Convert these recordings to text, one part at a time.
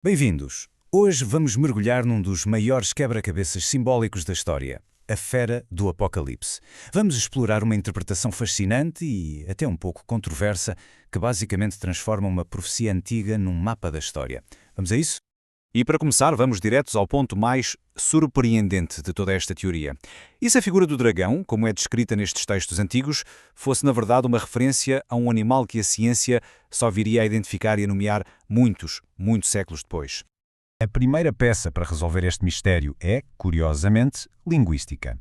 Bem-vindos! Hoje vamos mergulhar num dos maiores quebra-cabeças simbólicos da história, a Fera do Apocalipse. Vamos explorar uma interpretação fascinante e até um pouco controversa que basicamente transforma uma profecia antiga num mapa da história. Vamos a isso? E para começar, vamos diretos ao ponto mais surpreendente de toda esta teoria. E se a figura do dragão, como é descrita nestes textos antigos, fosse na verdade uma referência a um animal que a ciência só viria a identificar e a nomear muitos séculos depois? A primeira peça para resolver este mistério é, curiosamente, linguística.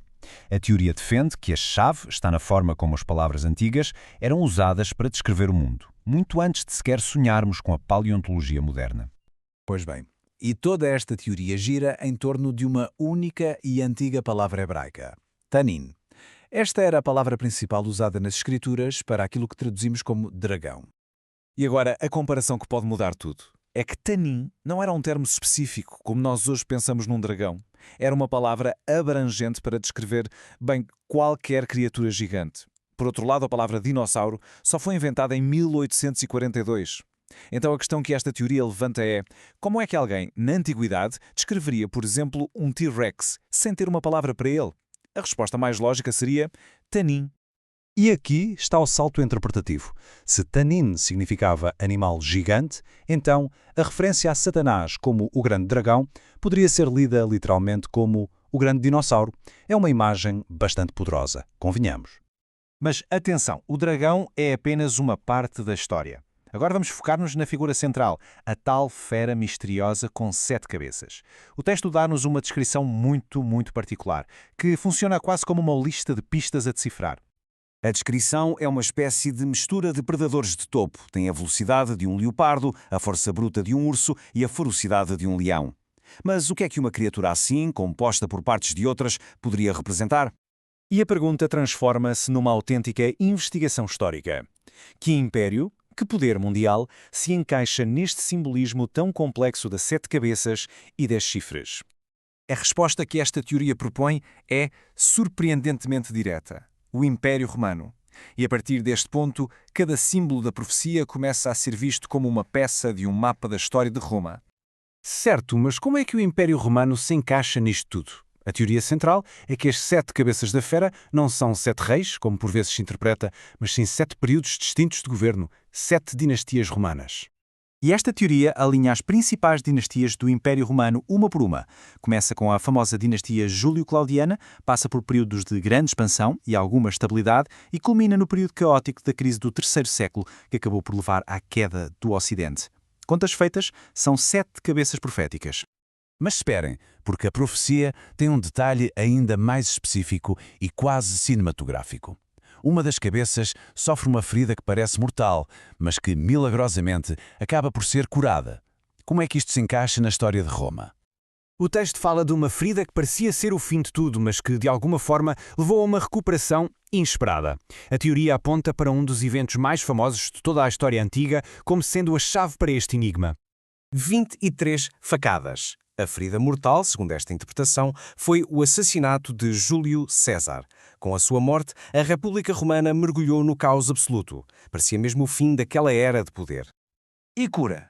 A teoria defende que a chave está na forma como as palavras antigas eram usadas para descrever o mundo, muito antes de sequer sonharmos com a paleontologia moderna. Pois bem, e toda esta teoria gira em torno de uma única e antiga palavra hebraica, tanin. Esta era a palavra principal usada nas escrituras para aquilo que traduzimos como dragão. E agora, a comparação que pode mudar tudo é que tanin não era um termo específico, como nós hoje pensamos num dragão. Era uma palavra abrangente para descrever, bem, qualquer criatura gigante. Por outro lado, a palavra dinossauro só foi inventada em 1842. Então a questão que esta teoria levanta é: como é que alguém, na antiguidade, descreveria, por exemplo, um T-Rex sem ter uma palavra para ele? A resposta mais lógica seria tanin. E aqui está o salto interpretativo. Se tanin significava animal gigante, então a referência a Satanás como o grande dragão poderia ser lida literalmente como o grande dinossauro. É uma imagem bastante poderosa, convenhamos. Mas atenção, o dragão é apenas uma parte da história. Agora vamos focar-nos na figura central, a tal fera misteriosa com 7 cabeças. O texto dá-nos uma descrição muito particular, que funciona quase como uma lista de pistas a decifrar. A descrição é uma espécie de mistura de predadores de topo. Tem a velocidade de um leopardo, a força bruta de um urso e a ferocidade de um leão. Mas o que é que uma criatura assim, composta por partes de outras, poderia representar? E a pergunta transforma-se numa autêntica investigação histórica. Que império, que poder mundial se encaixa neste simbolismo tão complexo das 7 cabeças e 10 chifres? A resposta que esta teoria propõe é surpreendentemente direta: o Império Romano. E a partir deste ponto, cada símbolo da profecia começa a ser visto como uma peça de um mapa da história de Roma. Certo, mas como é que o Império Romano se encaixa nisto tudo? A teoria central é que as 7 cabeças da fera não são 7 reis, como por vezes se interpreta, mas sim 7 períodos distintos de governo, 7 dinastias romanas. E esta teoria alinha as principais dinastias do Império Romano uma por uma. Começa com a famosa dinastia Júlio-Claudiana, passa por períodos de grande expansão e alguma estabilidade e culmina no período caótico da crise do terceiro século, que acabou por levar à queda do Ocidente. Contas feitas, são 7 cabeças proféticas. Mas esperem, porque a profecia tem um detalhe ainda mais específico e quase cinematográfico. Uma das cabeças sofre uma ferida que parece mortal, mas que, milagrosamente, acaba por ser curada. Como é que isto se encaixa na história de Roma? O texto fala de uma ferida que parecia ser o fim de tudo, mas que, de alguma forma, levou a uma recuperação inesperada. A teoria aponta para um dos eventos mais famosos de toda a história antiga como sendo a chave para este enigma. 23 facadas. A ferida mortal, segundo esta interpretação, foi o assassinato de Júlio César. Com a sua morte, a República Romana mergulhou no caos absoluto. Parecia mesmo o fim daquela era de poder. E cura?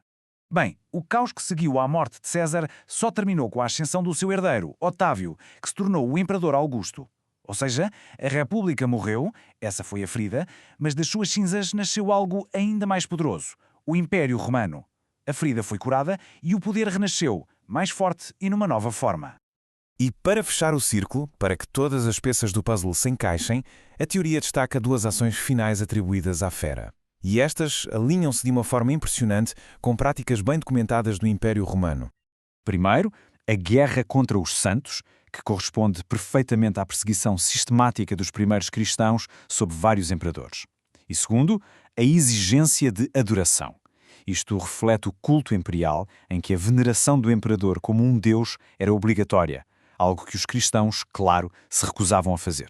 Bem, o caos que seguiu à morte de César só terminou com a ascensão do seu herdeiro, Otávio, que se tornou o Imperador Augusto. Ou seja, a República morreu, essa foi a ferida, mas das suas cinzas nasceu algo ainda mais poderoso, o Império Romano. A ferida foi curada e o poder renasceu, mais forte e numa nova forma. E para fechar o círculo, para que todas as peças do puzzle se encaixem, a teoria destaca 2 ações finais atribuídas à fera. E estas alinham-se de uma forma impressionante com práticas bem documentadas do Império Romano. Primeiro, a guerra contra os santos, que corresponde perfeitamente à perseguição sistemática dos primeiros cristãos sob vários imperadores. E segundo, a exigência de adoração. Isto reflete o culto imperial, em que a veneração do imperador como um deus era obrigatória, algo que os cristãos, claro, se recusavam a fazer.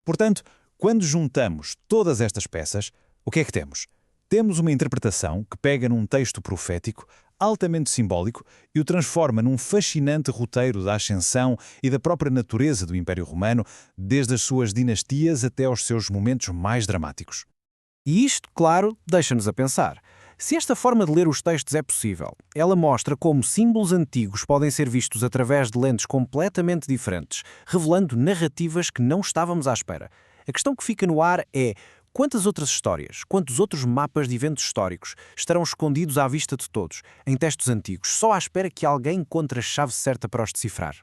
Portanto, quando juntamos todas estas peças, o que é que temos? Temos uma interpretação que pega num texto profético, altamente simbólico, e o transforma num fascinante roteiro da ascensão e da própria natureza do Império Romano, desde as suas dinastias até aos seus momentos mais dramáticos. E isto, claro, deixa-nos a pensar. Se esta forma de ler os textos é possível, ela mostra como símbolos antigos podem ser vistos através de lentes completamente diferentes, revelando narrativas que não estávamos à espera. A questão que fica no ar é: quantas outras histórias, quantos outros mapas de eventos históricos estarão escondidos à vista de todos, em textos antigos, só à espera que alguém encontre a chave certa para os decifrar?